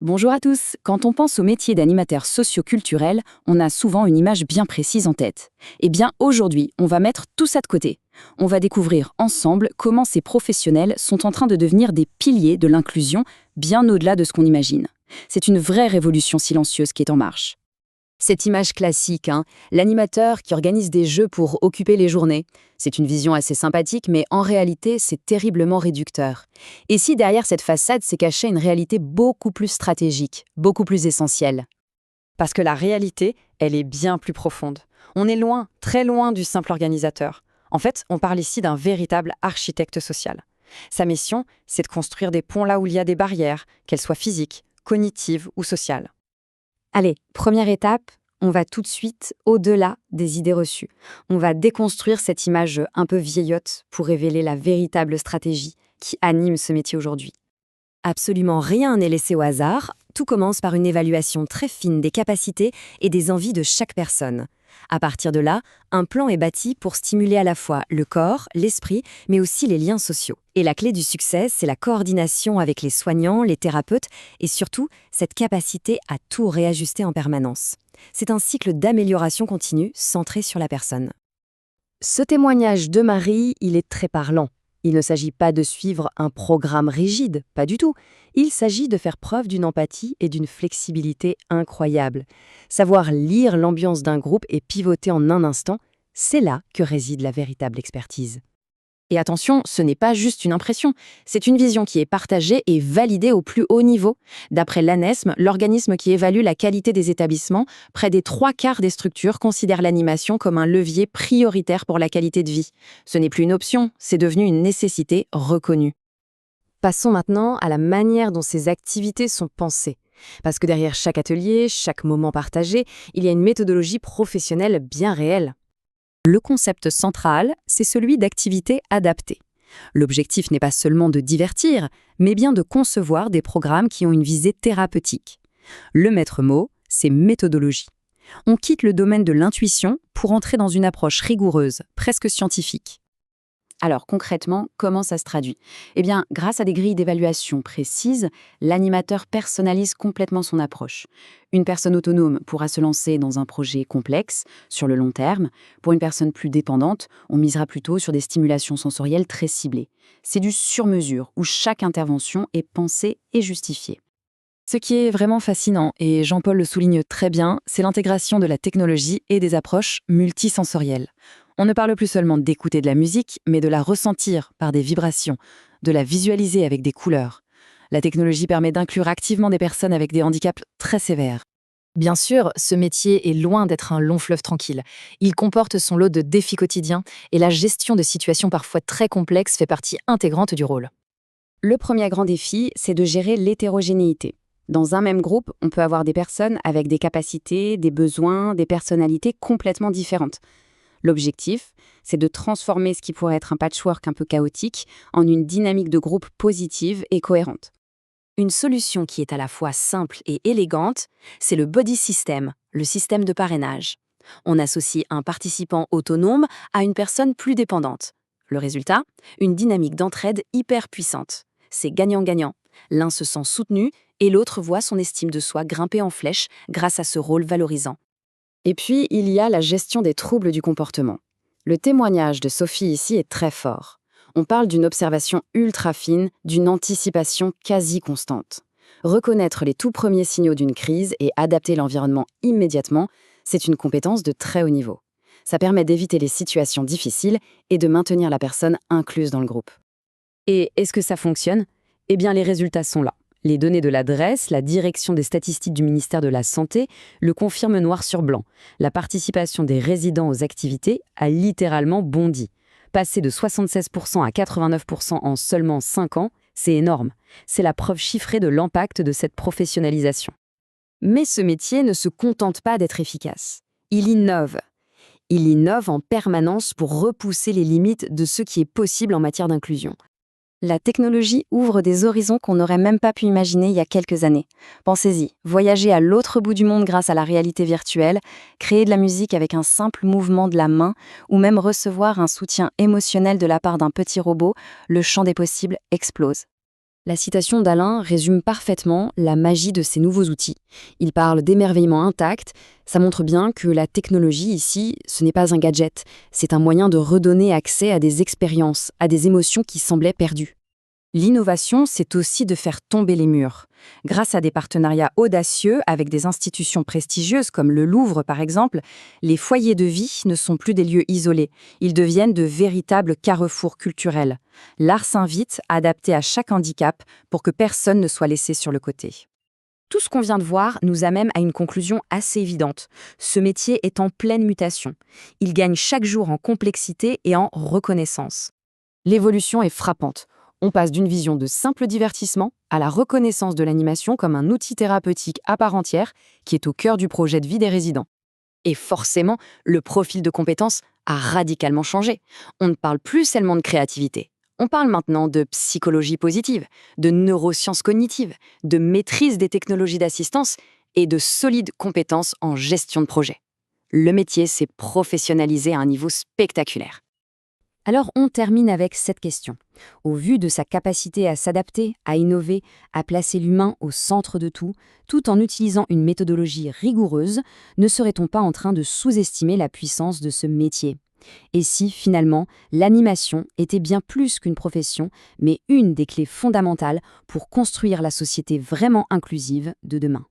Bonjour à tous. Quand on pense au métier d'animateur socio-culturel, on a souvent une image bien précise en tête. Eh bien, aujourd'hui, on va mettre tout ça de côté. On va découvrir ensemble comment ces professionnels sont en train de devenir des piliers de l'inclusion, bien au-delà de ce qu'on imagine. C'est une vraie révolution silencieuse qui est en marche. Cette image classique, l'animateur qui organise des jeux pour occuper les journées. C'est une vision assez sympathique, mais en réalité, c'est terriblement réducteur. Et si derrière cette façade s'est cachée une réalité beaucoup plus stratégique, beaucoup plus essentielle? Parce que la réalité, elle est bien plus profonde. On est loin, très loin du simple organisateur. En fait, on parle ici d'un véritable architecte social. Sa mission, c'est de construire des ponts là où il y a des barrières, qu'elles soient physiques, cognitives ou sociales. Allez, première étape, on va tout de suite au-delà des idées reçues. On va déconstruire cette image un peu vieillotte pour révéler la véritable stratégie qui anime ce métier aujourd'hui. Absolument rien n'est laissé au hasard, tout commence par une évaluation très fine des capacités et des envies de chaque personne. À partir de là, un plan est bâti pour stimuler à la fois le corps, l'esprit, mais aussi les liens sociaux. Et la clé du succès, c'est la coordination avec les soignants, les thérapeutes, et surtout, cette capacité à tout réajuster en permanence. C'est un cycle d'amélioration continue centré sur la personne. Ce témoignage de Marie, il est très parlant. Il ne s'agit pas de suivre un programme rigide, pas du tout. Il s'agit de faire preuve d'une empathie et d'une flexibilité incroyable. Savoir lire l'ambiance d'un groupe et pivoter en un instant, c'est là que réside la véritable expertise. Et attention, ce n'est pas juste une impression, c'est une vision qui est partagée et validée au plus haut niveau. D'après l'ANESM, l'organisme qui évalue la qualité des établissements, près des 3/4 des structures considèrent l'animation comme un levier prioritaire pour la qualité de vie. Ce n'est plus une option, c'est devenu une nécessité reconnue. Passons maintenant à la manière dont ces activités sont pensées. Parce que derrière chaque atelier, chaque moment partagé, il y a une méthodologie professionnelle bien réelle. Le concept central, c'est celui d'activité adaptée. L'objectif n'est pas seulement de divertir, mais bien de concevoir des programmes qui ont une visée thérapeutique. Le maître mot, c'est méthodologie. On quitte le domaine de l'intuition pour entrer dans une approche rigoureuse, presque scientifique. Alors concrètement, comment ça se traduit? Eh bien, grâce à des grilles d'évaluation précises, l'animateur personnalise complètement son approche. Une personne autonome pourra se lancer dans un projet complexe, sur le long terme. Pour une personne plus dépendante, on misera plutôt sur des stimulations sensorielles très ciblées. C'est du sur-mesure, où chaque intervention est pensée et justifiée. Ce qui est vraiment fascinant, et Jean-Paul le souligne très bien, c'est l'intégration de la technologie et des approches multisensorielles. On ne parle plus seulement d'écouter de la musique, mais de la ressentir par des vibrations, de la visualiser avec des couleurs. La technologie permet d'inclure activement des personnes avec des handicaps très sévères. Bien sûr, ce métier est loin d'être un long fleuve tranquille. Il comporte son lot de défis quotidiens et la gestion de situations parfois très complexes fait partie intégrante du rôle. Le premier grand défi, c'est de gérer l'hétérogénéité. Dans un même groupe, on peut avoir des personnes avec des capacités, des besoins, des personnalités complètement différentes. L'objectif, c'est de transformer ce qui pourrait être un patchwork un peu chaotique en une dynamique de groupe positive et cohérente. Une solution qui est à la fois simple et élégante, c'est le body system, le système de parrainage. On associe un participant autonome à une personne plus dépendante. Le résultat, une dynamique d'entraide hyper puissante. C'est gagnant-gagnant. L'un se sent soutenu et l'autre voit son estime de soi grimper en flèche grâce à ce rôle valorisant. Et puis, il y a la gestion des troubles du comportement. Le témoignage de Sophie ici est très fort. On parle d'une observation ultra fine, d'une anticipation quasi constante. Reconnaître les tout premiers signaux d'une crise et adapter l'environnement immédiatement, c'est une compétence de très haut niveau. Ça permet d'éviter les situations difficiles et de maintenir la personne incluse dans le groupe. Et est-ce que ça fonctionne? Eh bien, les résultats sont là. Les données de l'adresse, la direction des statistiques du ministère de la Santé le confirment noir sur blanc. La participation des résidents aux activités a littéralement bondi. Passer de 76% à 89% en seulement 5 ans, c'est énorme. C'est la preuve chiffrée de l'impact de cette professionnalisation. Mais ce métier ne se contente pas d'être efficace. Il innove. Il innove en permanence pour repousser les limites de ce qui est possible en matière d'inclusion. La technologie ouvre des horizons qu'on n'aurait même pas pu imaginer il y a quelques années. Pensez-y, voyager à l'autre bout du monde grâce à la réalité virtuelle, créer de la musique avec un simple mouvement de la main, ou même recevoir un soutien émotionnel de la part d'un petit robot, le champ des possibles explose. La citation d'Alain résume parfaitement la magie de ces nouveaux outils. Il parle d'émerveillement intact. Ça montre bien que la technologie ici, ce n'est pas un gadget, c'est un moyen de redonner accès à des expériences, à des émotions qui semblaient perdues. L'innovation, c'est aussi de faire tomber les murs. Grâce à des partenariats audacieux avec des institutions prestigieuses comme le Louvre par exemple, les foyers de vie ne sont plus des lieux isolés, ils deviennent de véritables carrefours culturels. L'art s'invite, adapté à chaque handicap, pour que personne ne soit laissé sur le côté. Tout ce qu'on vient de voir nous amène à une conclusion assez évidente. Ce métier est en pleine mutation. Il gagne chaque jour en complexité et en reconnaissance. L'évolution est frappante. On passe d'une vision de simple divertissement à la reconnaissance de l'animation comme un outil thérapeutique à part entière qui est au cœur du projet de vie des résidents. Et forcément, le profil de compétences a radicalement changé. On ne parle plus seulement de créativité. On parle maintenant de psychologie positive, de neurosciences cognitives, de maîtrise des technologies d'assistance et de solides compétences en gestion de projet. Le métier s'est professionnalisé à un niveau spectaculaire. Alors on termine avec cette question. Au vu de sa capacité à s'adapter, à innover, à placer l'humain au centre de tout en utilisant une méthodologie rigoureuse, ne serait-on pas en train de sous-estimer la puissance de ce métier ? Et si, finalement, l'animation était bien plus qu'une profession, mais une des clés fondamentales pour construire la société vraiment inclusive de demain ?